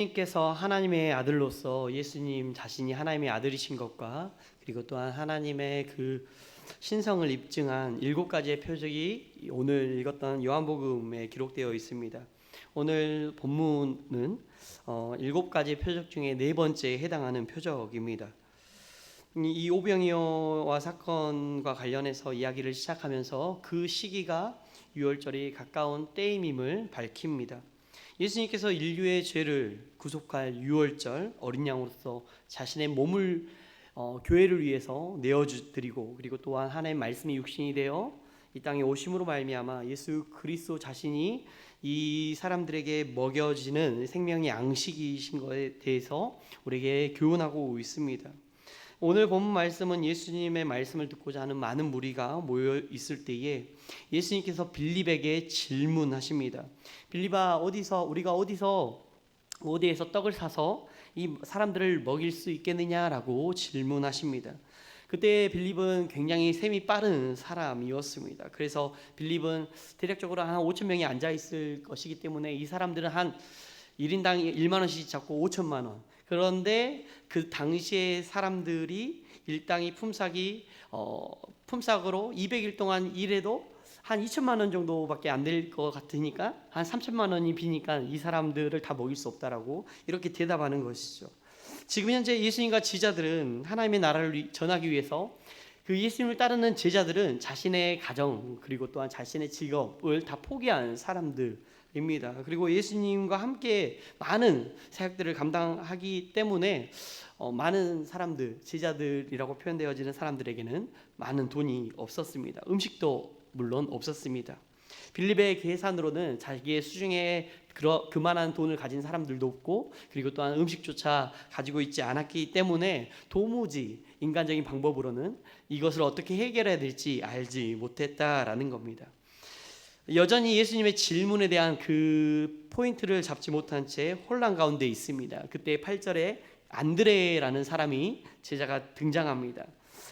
예수님께서 하나님의 아들로서 예수님 자신이 하나님의 아들이신 것과 그리고 또한 하나님의 그 신성을 입증한 7가지의 표적이 오늘 읽었던 요한복음에 기록되어 있습니다. 오늘 본문은 7가지 표적 중에 4번째에 해당하는 표적입니다. 이 오병이어와 사건과 관련해서 이야기를 시작하면서 그 시기가 유월절이 가까운 때임임을 밝힙니다. 예수님께서 인류의 죄를 구속할 유월절 어린 양으로서 자신의 몸을 교회를 위해서 내어드리고 그리고 또한 하나님의 말씀이 육신이 되어 이 땅에 오심으로 말미암아 예수 그리스도 자신이 이 사람들에게 먹여지는 생명의 양식이신 것에 대해서 우리에게 교훈하고 있습니다. 오늘 본문 말씀은 예수님의 말씀을 듣고자 하는 많은 무리가 모여 있을 때에 예수님께서 빌립에게 질문하십니다. 빌립아, 우리가 어디에서 떡을 사서 이 사람들을 먹일 수 있겠느냐라고 질문하십니다. 그때 빌립은 굉장히 셈이 빠른 사람이었습니다. 그래서 빌립은 대략적으로 한 5천 명이 앉아 있을 것이기 때문에 이 사람들은 한 1인당 1만 원씩 잡고 5천만 원. 그런데 그 당시에 사람들이 일당이 품삯으로 200일 동안 일해도 한 2천만 원 정도밖에 안 될 것 같으니까 한 3천만 원이 비니까 이 사람들을 다 먹일 수 없다라고 이렇게 대답하는 것이죠. 지금 현재 예수님과 제자들은 하나님의 나라를 전하기 위해서 그 예수님을 따르는 제자들은 자신의 가정 그리고 또한 자신의 직업을 다 포기한 사람들입니다. 그리고 예수님과 함께 많은 사역들을 감당하기 때문에 많은 사람들, 제자들이라고 표현되어지는 사람들에게는 많은 돈이 없었습니다. 음식도 물론 없었습니다. 빌립의 계산으로는 자기의 수중에 그만한 돈을 가진 사람들도 없고 그리고 또한 음식조차 가지고 있지 않았기 때문에 도무지 인간적인 방법으로는 이것을 어떻게 해결해야 될지 알지 못했다라는 겁니다. 여전히 예수님의 질문에 대한 그 포인트를 잡지 못한 채 혼란 가운데 있습니다. 그때 8절에 안드레라는 사람이 제자가 등장합니다.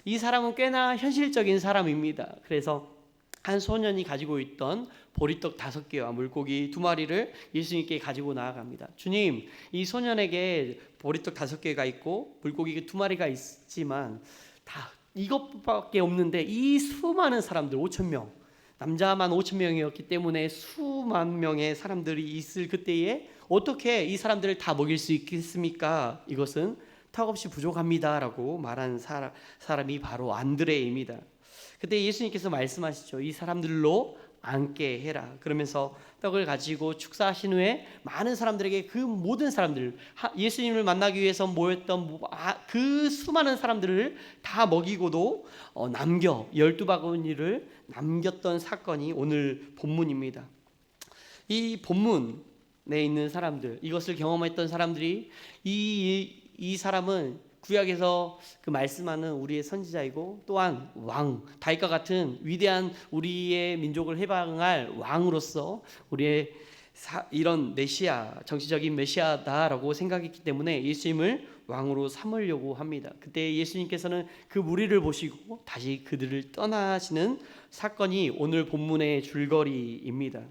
이 사람은 꽤나 현실적인 사람입니다. 그래서 한 소년이 가지고 있던 보리떡 5개와 물고기 2마리를 예수님께 가지고 나아갑니다. 주님, 이 소년에게 보리떡 5개가 있고 물고기 2마리가 있지만 다 이것밖에 없는데 이 수많은 사람들 5천 명, 남자만 5천 명이었기 때문에 수만 명의 사람들이 있을 그때에 어떻게 이 사람들을 다 먹일 수 있겠습니까? 이것은 턱없이 부족합니다 라고 말한 사람이 바로 안드레입니다. 그때 예수님께서 말씀하시죠. 이 사람들로 앉게 해라. 그러면서 떡을 가지고 축사하신 후에 많은 사람들에게 그 모든 사람들 예수님을 만나기 위해서 모였던 그 수많은 사람들을 다 먹이고도 12바구니를 남겼던 사건이 오늘 본문입니다. 이 본문에 있는 사람들, 이것을 경험했던 사람들이 이 사람은 구약에서 그 말씀하는 우리의 선지자이고 또한 왕 다윗과 같은 위대한 우리의 민족을 해방할 왕으로서 우리의 이런 메시아 정치적인 메시아다라고 생각했기 때문에 예수님을 왕으로 삼으려고 합니다. 그때 예수님께서는 그 무리를 보시고 다시 그들을 떠나시는 사건이 오늘 본문의 줄거리입니다.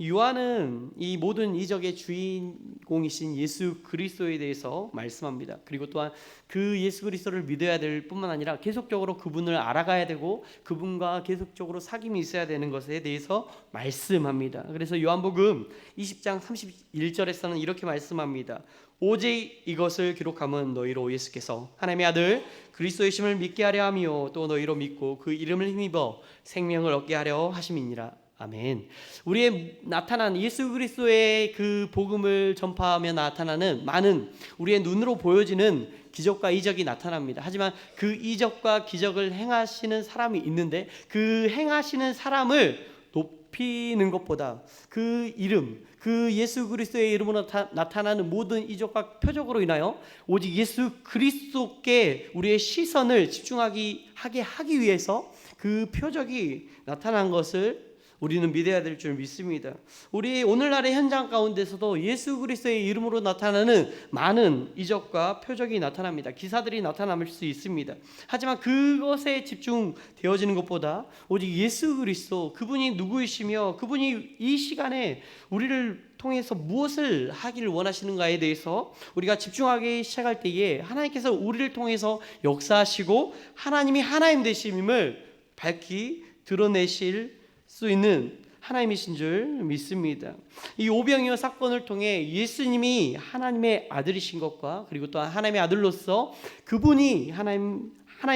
요한은 이 모든 이적의 주인공이신 예수 그리스도에 대해서 말씀합니다. 그리고 또한 그 예수 그리스도를 믿어야 될 뿐만 아니라 계속적으로 그분을 알아가야 되고 그분과 계속적으로 사귐이 있어야 되는 것에 대해서 말씀합니다. 그래서 요한복음 20장 31절에서는 이렇게 말씀합니다. 오직 이것을 기록함은 너희로 예수께서 하나님의 아들 그리스도의 심을 믿게 하려 하며 또 너희로 믿고 그 이름을 힘입어 생명을 얻게 하려 하심이니라. 아멘. 우리의 나타난 예수 그리스도의 그 복음을 전파하며 나타나는 많은 우리의 눈으로 보여지는 기적과 이적이 나타납니다. 하지만 그 이적과 기적을 행하시는 사람이 있는데 그 행하시는 사람을 높이는 것보다 그 이름, 그 예수 그리스도의 이름으로 나타나는 모든 이적과 표적으로 인하여 오직 예수 그리스도께 우리의 시선을 집중하게 하기 위해서 그 표적이 나타난 것을 우리는 믿어야 될 줄 믿습니다. 우리 오늘날의 현장 가운데서도 예수 그리스도의 이름으로 나타나는 많은 이적과 표적이 나타납니다. 기사들이 나타날 수 있습니다. 하지만 그것에 집중되어지는 것보다 오직 예수 그리스도, 그분이 누구이시며 그분이 이 시간에 우리를 통해서 무엇을 하기를 원하시는가에 대해서 우리가 집중하기 시작할 때에 하나님께서 우리를 통해서 역사하시고 하나님이 하나님 되심을 밝히 드러내실 수 있는 하나님이신 줄 믿습니다. 이 오병이어 사건을 통해 예수님이 하나님의 아들이신 것과 그리고 또 하나님의 아들로서 그분이 하나님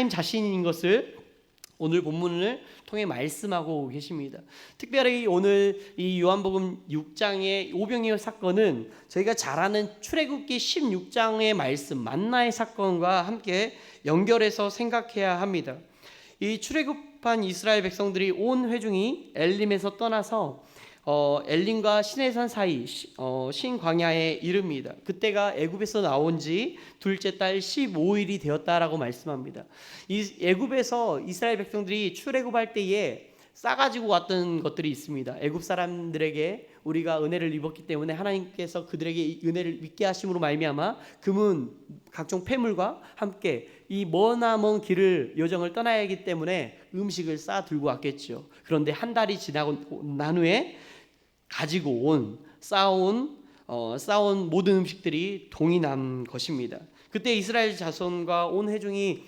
자신인 것을 오늘 본문을 통해 말씀하고 계십니다. 특별히 오늘 이 요한복음 6장의 오병이어 사건은 저희가 잘 아는 출애굽기 16장의 말씀 만나의 사건과 함께 연결해서 생각해야 합니다. 이 출애굽한 이스라엘 백성들이 온 회중이 엘림에서 떠나서 엘림과 시내산 사이 신광야에 이릅니다. 그때가 애굽에서 나온 지 둘째 달 15일이 되었다라고 말씀합니다. 이 애굽에서 이스라엘 백성들이 출애굽할 때에 싸가지고 왔던 것들이 있습니다. 애굽 사람들에게 우리가 은혜를 입었기 때문에 하나님께서 그들에게 은혜를 믿게 하심으로 말미암아 금은 각종 폐물과 함께 이 머나먼 길을 여정을 떠나야 하기 때문에 음식을 싸 들고 왔겠죠. 그런데 한 달이 지나고 난 후에 가지고 쌓아온 모든 음식들이 동이 난 것입니다. 그때 이스라엘 자손과 온 회중이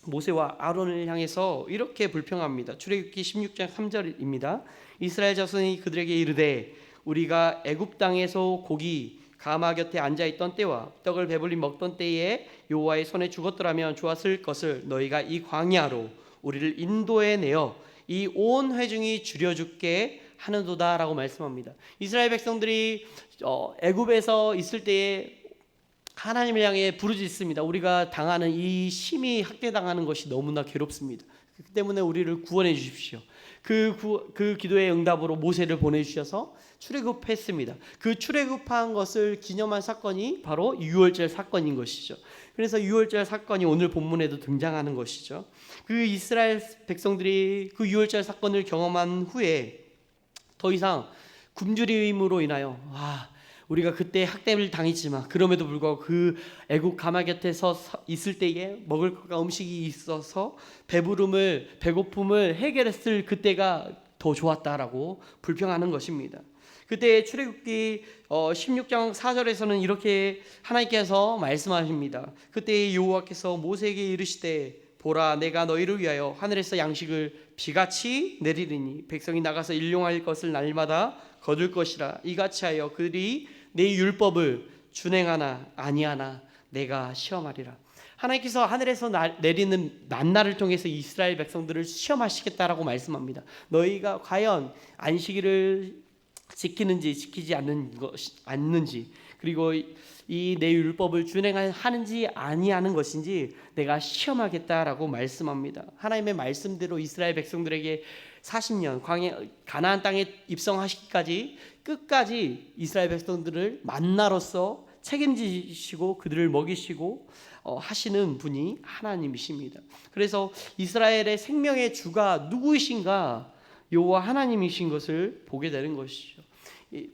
모세와 아론을 향해서 이렇게 불평합니다. 출애굽기 16장 3절입니다. 이스라엘 자손이 그들에게 이르되 우리가 애굽 땅에서 고기 가마 곁에 앉아 있던 때와 떡을 배불리 먹던 때에 여호와의 손에 죽었더라면 좋았을 것을 너희가 이 광야로 우리를 인도해 내어 이 온 회중이 줄여 죽게 하는도다라고 말씀합니다. 이스라엘 백성들이 애굽에서 있을 때에 하나님을 향해 부르짖습니다. 우리가 당하는 이 심히 학대당하는 것이 너무나 괴롭습니다. 그 때문에 우리를 구원해 주십시오. 그 기도의 응답으로 모세를 보내주셔서 출애굽했습니다. 그 출애굽한 것을 기념한 사건이 바로 유월절 사건인 것이죠. 그래서 유월절 사건이 오늘 본문에도 등장하는 것이죠. 그 이스라엘 백성들이 그 유월절 사건을 경험한 후에 더 이상 굶주림으로 인하여 우리가 그때 학대를 당했지만 그럼에도 불구하고 그 애국 가마 곁에 서 있을 때에 먹을 것과 음식이 있어서 배고픔을 해결했을 그때가 더 좋았다라고 불평하는 것입니다. 그때 출애굽기 16장 4절에서는 이렇게 하나님께서 말씀하십니다. 그때 여호와께서 모세에게 이르시되 보라 내가 너희를 위하여 하늘에서 양식을 비같이 내리리니 백성이 나가서 일용할 것을 날마다 거둘 것이라. 이같이 하여 그들이 내 율법을 준행하나 아니하나 내가 시험하리라. 하나님께서 하늘에서 내리는 만나를 통해서 이스라엘 백성들을 시험하시겠다라고 말씀합니다. 너희가 과연 안식일을 지키는지 지키지 않는지 그리고 이 내 율법을 준행하는지 아니하는 것인지 내가 시험하겠다라고 말씀합니다. 하나님의 말씀대로 이스라엘 백성들에게 40년 가나안 땅에 입성하시기까지 끝까지 이스라엘 백성들을 만나로서 책임지시고 그들을 먹이시고 하시는 분이 하나님이십니다. 그래서 이스라엘의 생명의 주가 누구이신가? 여호와 하나님이신 것을 보게 되는 것이죠.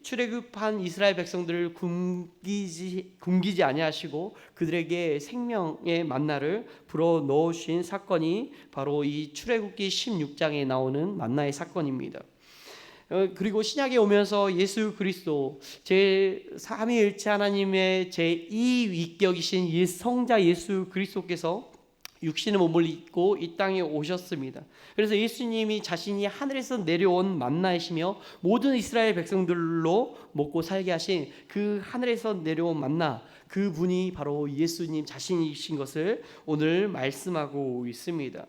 출애굽한 이스라엘 백성들을 굶기지 아니하시고 그들에게 생명의 만나를 불어 넣으신 사건이 바로 이 출애굽기 16장에 나오는 만나의 사건입니다. 그리고 신약에 오면서 예수 그리스도 제3위일체 하나님의 제2위격이신 성자 예수 그리스도께서 육신의 몸을 입고 이 땅에 오셨습니다. 그래서 예수님이 자신이 하늘에서 내려온 만나이시며 모든 이스라엘 백성들로 먹고 살게 하신 그 하늘에서 내려온 만나, 그 분이 바로 예수님 자신이신 것을 오늘 말씀하고 있습니다.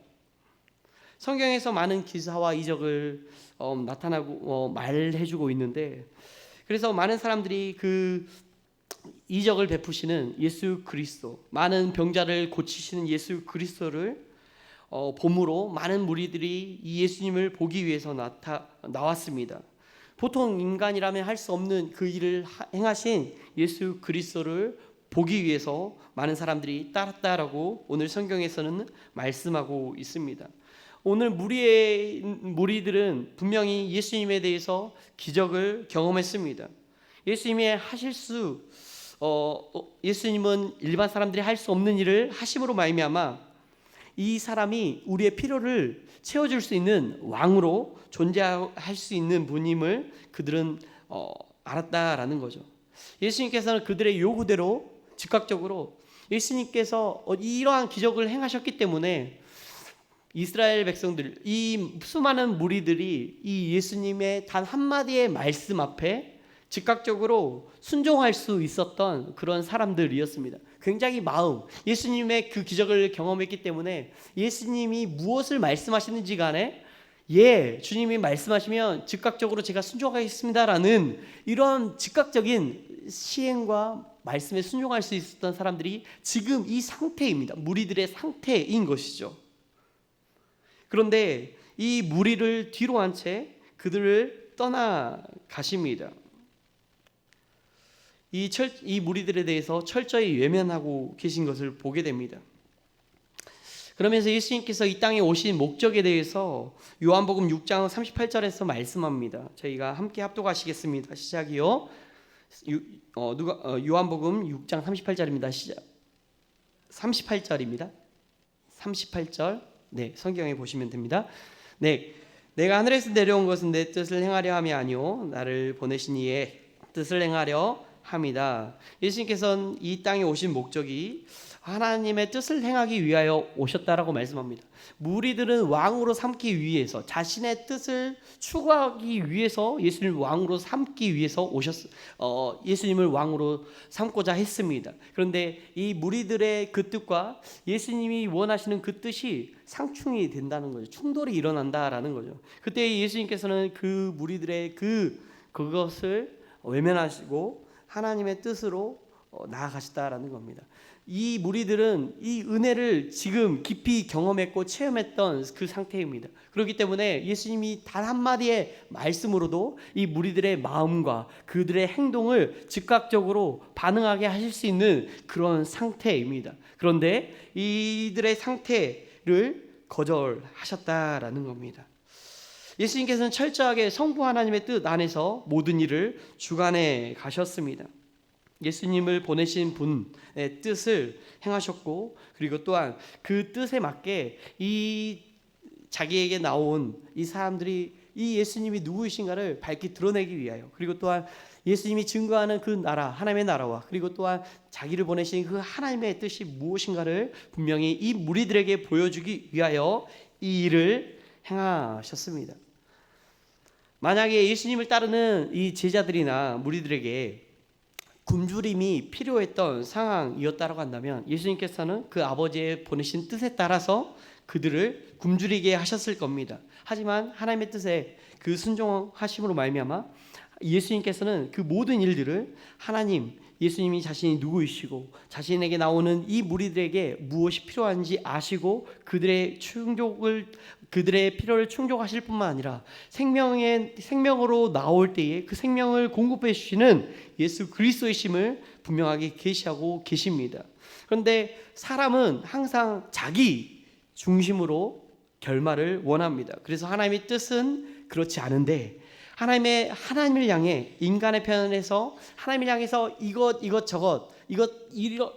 성경에서 많은 기사와 이적을 나타나고 말해주고 있는데, 그래서 많은 사람들이 그 이적을 베푸시는 예수 그리스도, 많은 병자를 고치시는 예수 그리스도를 봄으로 많은 무리들이 이 예수님을 보기 위해서 나왔습니다. 보통 인간이라면 할 수 없는 그 일을 행하신 예수 그리스도를 보기 위해서 많은 사람들이 따랐다라고 오늘 성경에서는 말씀하고 있습니다. 오늘 무리의 무리들은 분명히 예수님에 대해서 기적을 경험했습니다. 예수님이 예수님은 일반 사람들이 할 수 없는 일을 하심으로 말미암아 이 사람이 우리의 필요를 채워줄 수 있는 왕으로 존재할 수 있는 분임을 그들은 알았다라는 거죠. 예수님께서는 그들의 요구대로 즉각적으로 예수님께서 이러한 기적을 행하셨기 때문에 이스라엘 백성들, 이 수많은 무리들이 이 예수님의 단 한마디의 말씀 앞에 즉각적으로 순종할 수 있었던 그런 사람들이었습니다. 굉장히 예수님의 그 기적을 경험했기 때문에 예수님이 무엇을 말씀하시는지 간에 주님이 말씀하시면 즉각적으로 제가 순종하겠습니다라는 이런 즉각적인 시행과 말씀에 순종할 수 있었던 사람들이 지금 이 상태입니다. 무리들의 상태인 것이죠. 그런데 이 무리를 뒤로 한 채 그들을 떠나가십니다. 이 무리들에 대해서 철저히 외면하고 계신 것을 보게 됩니다. 그러면서 예수님께서 이 땅에 오신 목적에 대해서 요한복음 6장 38절에서 말씀합니다. 저희가 함께 합독하시겠습니다. 시작이요. 요한복음 6장 38절입니다. 시작. 38절입니다. 38절. 네, 성경에 보시면 됩니다. 네, 내가 하늘에서 내려온 것은 내 뜻을 행하려 함이 아니요 나를 보내신 이의 뜻을 행하려 함이다. 예수님께서는 이 땅에 오신 목적이 하나님의 뜻을 행하기 위하여 오셨다라고 말씀합니다. 무리들은 왕으로 삼기 위해서, 자신의 뜻을 추구하기 위해서 예수님을 왕으로 삼기 위해서 예수님을 왕으로 삼고자 했습니다. 그런데 이 무리들의 그 뜻과 예수님이 원하시는 그 뜻이 상충이 된다는 거죠. 충돌이 일어난다라는 거죠. 그때 예수님께서는 그 무리들의 그것을 외면하시고 하나님의 뜻으로 나아가시다라는 겁니다. 이 무리들은 이 은혜를 지금 깊이 경험했고 체험했던 그 상태입니다. 그렇기 때문에 예수님이 단 한마디의 말씀으로도 이 무리들의 마음과 그들의 행동을 즉각적으로 반응하게 하실 수 있는 그런 상태입니다. 그런데 이들의 상태를 거절하셨다라는 겁니다. 예수님께서는 철저하게 성부 하나님의 뜻 안에서 모든 일을 주관해 가셨습니다. 예수님을 보내신 분의 뜻을 행하셨고, 그리고 또한 그 뜻에 맞게 자기에게 나온 이 사람들이 이 예수님이 누구이신가를 밝히 드러내기 위하여, 그리고 또한 예수님이 증거하는 그 나라, 하나님의 나라와 그리고 또한 자기를 보내신 그 하나님의 뜻이 무엇인가를 분명히 이 무리들에게 보여주기 위하여 이 일을 행하셨습니다. 만약에 예수님을 따르는 이 제자들이나 무리들에게 굶주림이 필요했던 상황이었다고 한다면 예수님께서는 그 아버지의 보내신 뜻에 따라서 그들을 굶주리게 하셨을 겁니다. 하지만 하나님의 뜻에 그 순종하심으로 말미암아 예수님께서는 그 모든 일들을 예수님이 자신이 누구이시고 자신에게 나오는 이 무리들에게 무엇이 필요한지 아시고 그들의 필요를 충족하실 뿐만 아니라 생명으로 나올 때에 그 생명을 공급해 주시는 예수 그리스도이심을 분명하게 계시하고 계십니다. 그런데 사람은 항상 자기 중심으로 결말을 원합니다. 그래서 하나님의 뜻은 그렇지 않은데 하나님을 향해 인간의 편에서 하나님을 향해서 이것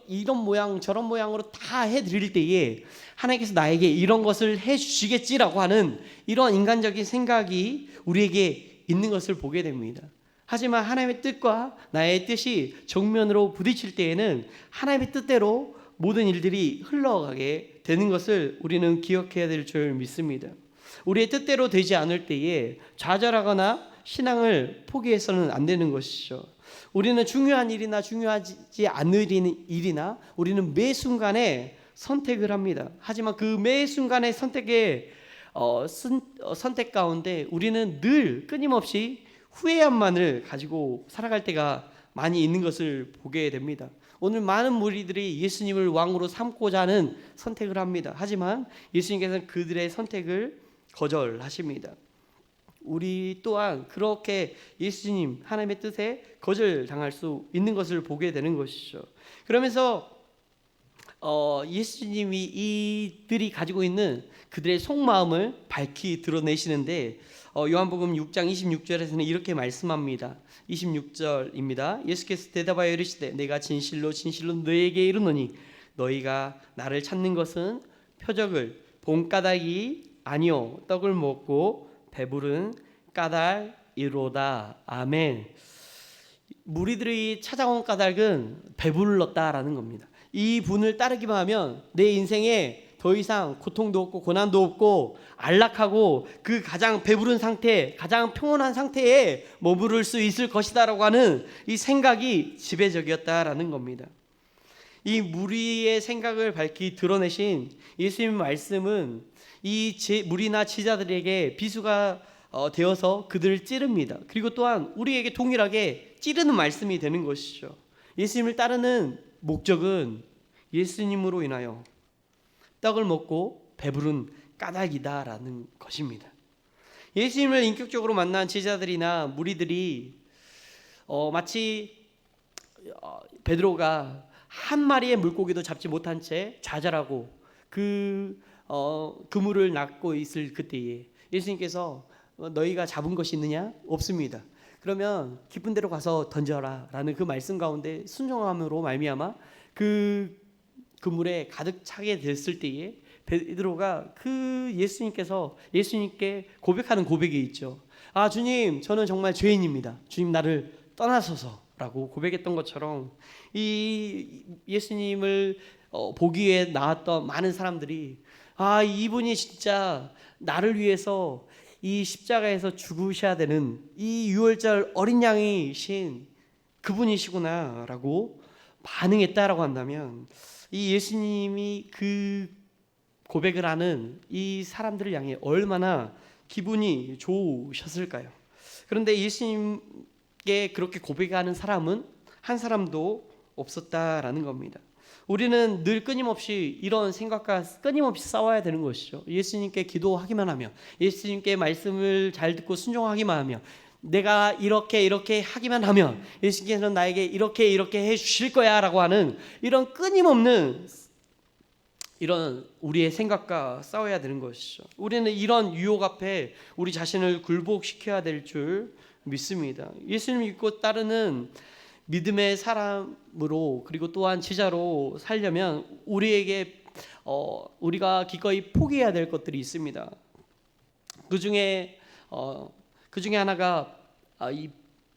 이런 모양 저런 모양으로 다 해드릴 때에 하나님께서 나에게 이런 것을 해주시겠지라고 하는 이런 인간적인 생각이 우리에게 있는 것을 보게 됩니다. 하지만 하나님의 뜻과 나의 뜻이 정면으로 부딪힐 때에는 하나님의 뜻대로 모든 일들이 흘러가게 되는 것을 우리는 기억해야 될 줄 믿습니다. 우리의 뜻대로 되지 않을 때에 좌절하거나 신앙을 포기해서는 안 되는 것이죠. 우리는 중요한 일이나 중요하지 않을 일이나 우리는 매 순간에 선택을 합니다. 하지만 그 매 순간의 선택 가운데 우리는 늘 끊임없이 후회함만을 가지고 살아갈 때가 많이 있는 것을 보게 됩니다. 오늘 많은 무리들이 예수님을 왕으로 삼고자 하는 선택을 합니다. 하지만 예수님께서는 그들의 선택을 거절하십니다. 우리 또한 그렇게 예수님 하나님의 뜻에 거절당할 수 있는 것을 보게 되는 것이죠. 그러면서 예수님이 이들이 가지고 있는 그들의 속마음을 밝히 드러내시는데 요한복음 6장 26절에서는 이렇게 말씀합니다. 26절입니다. 예수께서 대답하여 이르시되 내가 진실로 진실로 너희에게 이르노니 너희가 나를 찾는 것은 표적을 본 까닭이 아니요 떡을 먹고 배부른 까닭이로다. 아멘. 무리들이 찾아온 까닭은 배불렀다라는 겁니다. 이 분을 따르기만 하면 내 인생에 더 이상 고통도 없고 고난도 없고 안락하고 그 가장 배부른 상태, 가장 평온한 상태에 머무를 수 있을 것이다라고 하는 이 생각이 지배적이었다라는 겁니다. 이 무리의 생각을 밝히 드러내신 예수님 말씀은 이 무리나 제자들에게 비수가 되어서 그들을 찌릅니다. 그리고 또한 우리에게 동일하게 찌르는 말씀이 되는 것이죠. 예수님을 따르는 목적은 예수님으로 인하여 떡을 먹고 배부른 까닭이다라는 것입니다. 예수님을 인격적으로 만난 제자들이나 무리들이 마치 베드로가 한 마리의 물고기도 잡지 못한 채 좌절하고 그물을 낚고 있을 그때에 예수님께서 너희가 잡은 것이 있느냐? 없습니다. 그러면 깊은 데로 가서 던져라 라는 그 말씀 가운데 순종함으로 말미암아 그물에 가득 차게 됐을 때에 베드로가 예수님께 고백하는 고백이 있죠. 아, 주님, 저는 정말 죄인입니다. 주님, 나를 떠나소서라고 고백했던 것처럼 이 예수님을 보기 위해 나왔던 많은 사람들이 이분이 진짜 나를 위해서 이 십자가에서 죽으셔야 되는 이 유월절 어린 양이신 그분이시구나라고 반응했다라고 한다면 이 예수님이 그 고백을 하는 이 사람들을 향해 얼마나 기분이 좋으셨을까요? 그런데 예수님께 그렇게 고백하는 사람은 한 사람도 없었다라는 겁니다. 우리는 늘 끊임없이 이런 생각과 끊임없이 싸워야 되는 것이죠. 예수님께 기도하기만 하며 예수님께 말씀을 잘 듣고 순종하기만 하며 내가 이렇게 하기만 하면 예수님께서는 나에게 이렇게 해 주실 거야 라고 하는 이런 끊임없는 이런 우리의 생각과 싸워야 되는 것이죠. 우리는 이런 유혹 앞에 우리 자신을 굴복시켜야 될 줄 믿습니다. 예수님 믿고 따르는 믿음의 사람으로 그리고 또한 제자로 살려면 우리가 기꺼이 포기해야 될 것들이 있습니다. 그 중에 하나가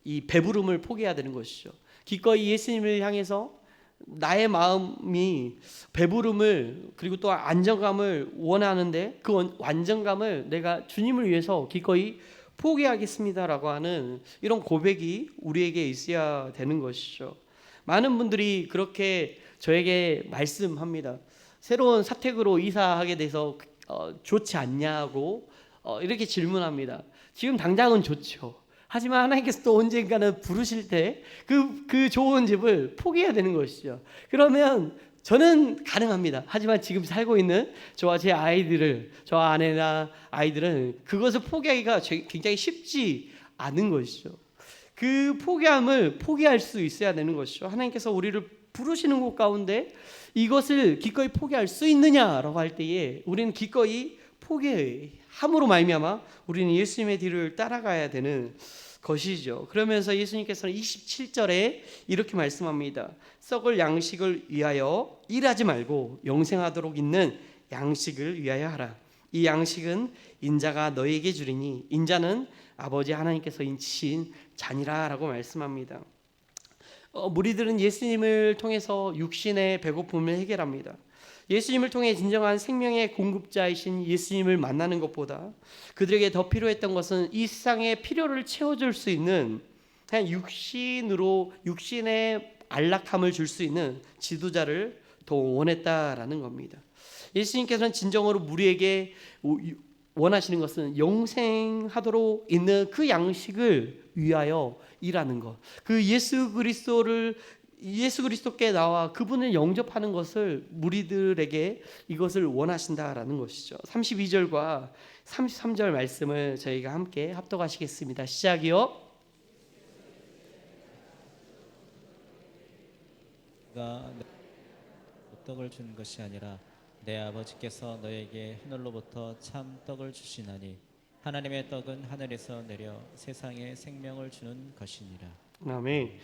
이 배부름을 포기해야 되는 것이죠. 기꺼이 예수님을 향해서 나의 마음이 배부름을 그리고 또 안정감을 원하는데 그 안정감을 내가 주님을 위해서 기꺼이 포기하겠습니다라고 하는 이런 고백이 우리에게 있어야 되는 것이죠. 많은 분들이 그렇게 저에게 말씀합니다. 새로운 사택으로 이사하게 돼서 좋지 않냐고 이렇게 질문합니다. 지금 당장은 좋죠. 하지만 하나님께서 또 언젠가는 부르실 때 그 좋은 집을 포기해야 되는 것이죠. 그러면 저는 가능합니다. 하지만 지금 살고 있는 저와 제 아이들을, 저와 아내나 아이들은 그것을 포기하기가 굉장히 쉽지 않은 것이죠. 그 포기함을 포기할 수 있어야 되는 것이죠. 하나님께서 우리를 부르시는 곳 가운데 이것을 기꺼이 포기할 수 있느냐라고 할 때에 우리는 기꺼이 포기함으로 말미암아 우리는 예수님의 뒤를 따라가야 되는 것이죠. 그러면서 예수님께서는 27절에 이렇게 말씀합니다. 썩을 양식을 위하여 일하지 말고 영생하도록 있는 양식을 위하여 하라. 이 양식은 인자가 너에게 주리니 인자는 아버지 하나님께서 인치신 잔이라 라고 말씀합니다. 무리들은 예수님을 통해서 육신의 배고픔을 해결합니다. 예수님을 통해 진정한 생명의 공급자이신 예수님을 만나는 것보다 그들에게 더 필요했던 것은 이 세상의 필요를 채워줄 수 있는 그냥 육신의 안락함을 줄 수 있는 지도자를 더 원했다라는 겁니다. 예수님께서는 진정으로 우리에게 원하시는 것은 영생하도록 있는 그 양식을 위하여 일하는 것. 그 예수 그리스도께 나와 그분을 영접하는 것을 무리들에게 이것을 원하신다라는 것이죠. 32절과 33절 말씀을 저희가 함께 합독하시겠습니다. 시작이요. 떡을 준 것이 아니라 내 아버지께서 너에게 하늘로부터 참 떡을 주시나니 하나님의 떡은 하늘에서 내려 세상에 생명을 주는 것이니라. 아멘.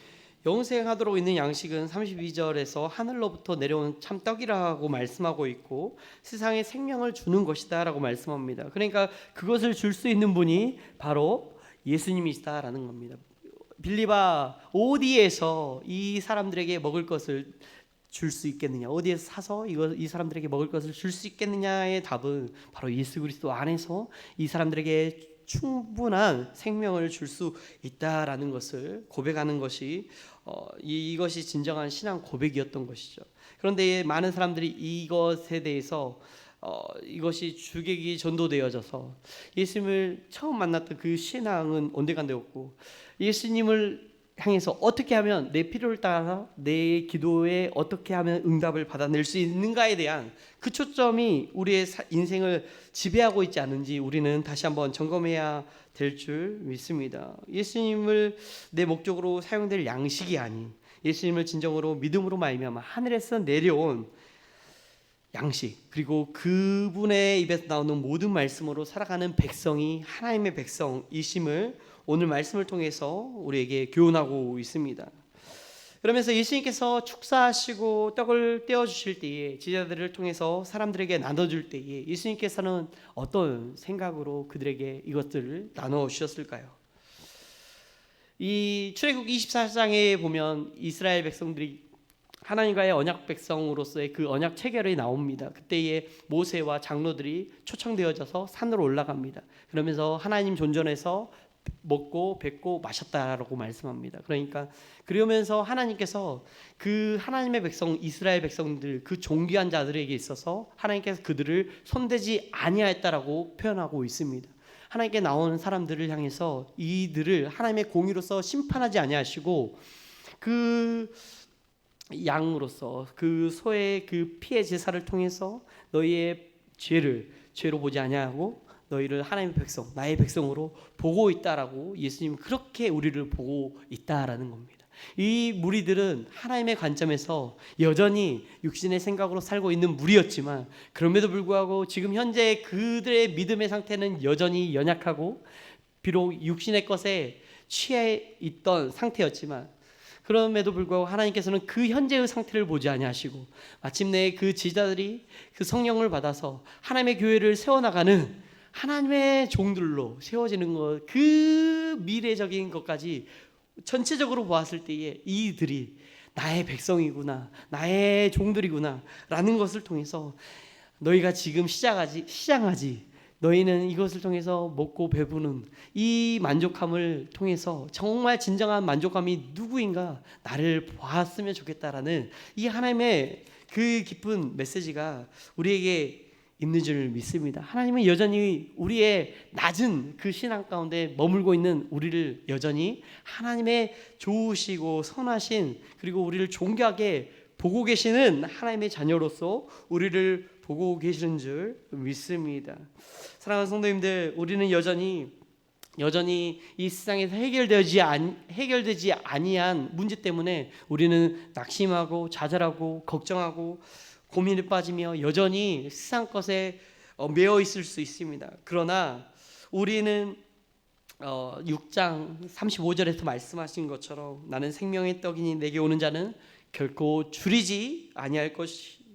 영생하도록 있는 양식은 32절에서 하늘로부터 내려온 참 떡이라고 말씀하고 있고 세상에 생명을 주는 것이다라고 말씀합니다. 그러니까 그것을 줄 수 있는 분이 바로 예수님이시다라는 겁니다. 빌립아, 어디에서 이 사람들에게 먹을 것을 줄 수 있겠느냐? 어디에서 사서 이 사람들에게 먹을 것을 줄 수 있겠느냐의 답은 바로 예수 그리스도 안에서 이 사람들에게 충분한 생명을 줄 수 있다라는 것을 고백하는 것이 이것이 진정한 신앙 고백이었던 것이죠. 그런데 많은 사람들이 이것에 대해서 이것이 주객이 전도되어져서 예수님을 처음 만났던 그 신앙은 온데간데없고 예수님을 향해서 어떻게 하면 내 필요를 따라 내 기도에 어떻게 하면 응답을 받아낼 수 있는가에 대한 그 초점이 우리의 인생을 지배하고 있지 않은지 우리는 다시 한번 점검해야 될 줄 믿습니다. 예수님을 내 목적으로 사용될 양식이 아닌 예수님을 진정으로 믿음으로 말미암아 하늘에서 내려온 양식, 그리고 그분의 입에서 나오는 모든 말씀으로 살아가는 백성이 하나님의 백성이심을 오늘 말씀을 통해서 우리에게 교훈하고 있습니다. 그러면서 예수님께서 축사하시고 떡을 떼어 주실 때에 제자들을 통해서 사람들에게 나눠줄 때에 예수님께서는 어떤 생각으로 그들에게 이것들을 나눠 주셨을까요? 이 출애굽 24장에 보면 이스라엘 백성들이 하나님과의 언약 백성으로서의 그 언약 체결이 나옵니다. 그때에 모세와 장로들이 초청되어져서 산으로 올라갑니다. 그러면서 하나님 존전에서 먹고 뱉고 마셨다라고 말씀합니다. 그러면서 하나님께서 그 하나님의 백성 이스라엘 백성들 그 존귀한 자들에게 있어서 하나님께서 그들을 손대지 아니하였다라고 표현하고 있습니다. 하나님께 나오는 사람들을 향해서 이들을 하나님의 공의로서 심판하지 아니하시고 그 양으로서 그 소의 그 피의 제사를 통해서 너희의 죄로 보지 아니하고 너희를 하나님의 백성, 나의 백성으로 보고 있다라고 예수님 그렇게 우리를 보고 있다라는 겁니다. 이 무리들은 하나님의 관점에서 여전히 육신의 생각으로 살고 있는 무리였지만 그럼에도 불구하고 지금 현재 그들의 믿음의 상태는 여전히 연약하고 비록 육신의 것에 취해 있던 상태였지만 그럼에도 불구하고 하나님께서는 그 현재의 상태를 보지 아니하시고 마침내 그 지자들이 그 성령을 받아서 하나님의 교회를 세워나가는 하나님의 종들로 세워지는 것, 그 미래적인 것까지 전체적으로 보았을 때에 이들이 나의 백성이구나, 나의 종들이구나 라는 것을 통해서 너희가 지금 시장하지 너희는 이것을 통해서 먹고 배부는 이 만족함을 통해서 정말 진정한 만족감이 누구인가 나를 보았으면 좋겠다라는 이 하나님의 그 깊은 메시지가 우리에게 있는 줄 믿습니다. 하나님은 여전히 우리의 낮은 그 신앙 가운데 머물고 있는 우리를 여전히 하나님의 좋으시고 선하신 그리고 우리를 존귀하게 보고 계시는 하나님의 자녀로서 우리를 보고 계시는 줄 믿습니다. 사랑하는 성도님들, 우리는 여전히 이 세상에서 해결되지 아니한 문제 때문에 우리는 낙심하고 좌절하고 걱정하고 고민에 빠지며 여전히 세상 것에 매여 있을 수 있습니다. 그러나 우리는 6장 35절에서 말씀하신 것처럼 나는 생명의 떡이니 내게 오는 자는 결코 줄이지 아니할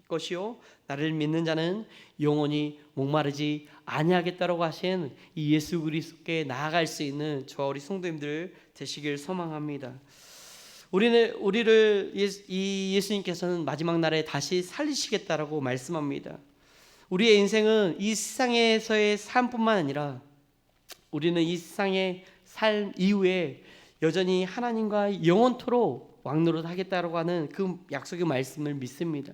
것이요 나를 믿는 자는 영원히 목마르지 아니하겠다라고 하신 이 예수 그리스도께 나아갈 수 있는 저와 우리 성도님들 되시길 소망합니다. 우리를 이 예수님께서는 마지막 날에 다시 살리시겠다라고 말씀합니다. 우리의 인생은 이 세상에서의 삶뿐만 아니라 우리는 이 세상의 삶 이후에 여전히 하나님과 영원토록 왕노릇하겠다라고 하는 그 약속의 말씀을 믿습니다.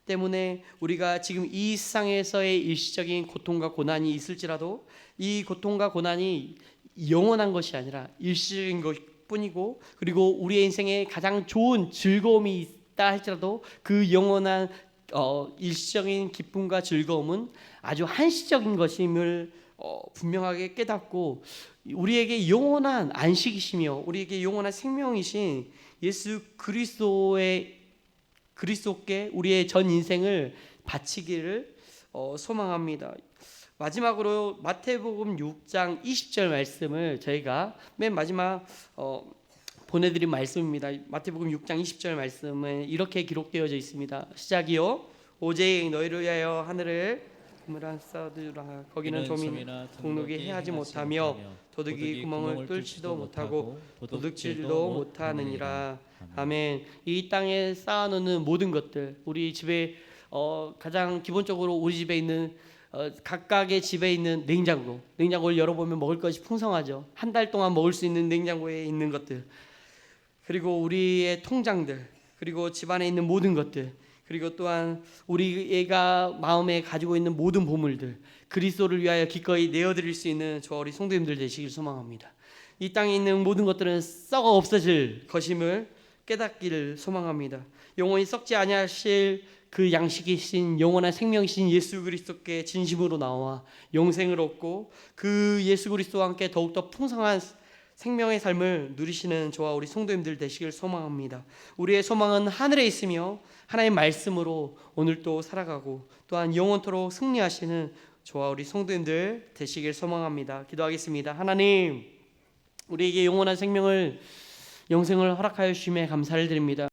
때문에 우리가 지금 이 세상에서의 일시적인 고통과 고난이 있을지라도 이 고통과 고난이 영원한 것이 아니라 일시적인 것뿐이고 그리고 우리의 인생에 가장 좋은 즐거움이 있다 할지라도 그 영원한 일시적인 기쁨과 즐거움은 아주 한시적인 것임을 분명하게 깨닫고 우리에게 영원한 안식이시며 우리에게 영원한 생명이신 예수 그리스도의 그리스도께 우리의 전 인생을 바치기를 소망합니다. 마지막으로 마태복음 6장 20절 말씀을 저희가 맨 마지막 보내드린 말씀입니다. 마태복음 6장 20절 말씀은 이렇게 기록되어져 있습니다. 시작이요. 오직 너희를 위하여 하늘을 그물한 쌓아두라. 거기는 좀이나 동록이 해하지 못하며 도둑이 구멍을 뚫지도 못하고 도둑질도 못하느니라. 아멘. 이 땅에 쌓아놓는 모든 것들, 우리 집에 가장 기본적으로 우리 집에 있는 각각의 집에 있는 냉장고를 열어보면 먹을 것이 풍성하죠. 한 달 동안 먹을 수 있는 냉장고에 있는 것들, 그리고 우리의 통장들, 그리고 집안에 있는 모든 것들, 그리고 또한 우리가 마음에 가지고 있는 모든 보물들, 그리스도를 위하여 기꺼이 내어드릴 수 있는 저와 우리 성도님들 되시길 소망합니다. 이 땅에 있는 모든 것들은 썩어 없어질 것임을 깨닫기를 소망합니다. 영원히 썩지 아니하실 그 양식이신 영원한 생명이신 예수 그리스도께 진심으로 나와 영생을 얻고 그 예수 그리스도와 함께 더욱더 풍성한 생명의 삶을 누리시는 저와 우리 성도님들 되시길 소망합니다. 우리의 소망은 하늘에 있으며 하나님의 말씀으로 오늘도 살아가고 또한 영원토록 승리하시는 저와 우리 성도님들 되시길 소망합니다. 기도하겠습니다. 하나님, 우리에게 영원한 생명을 영생을 허락하여 주심에 감사를 드립니다.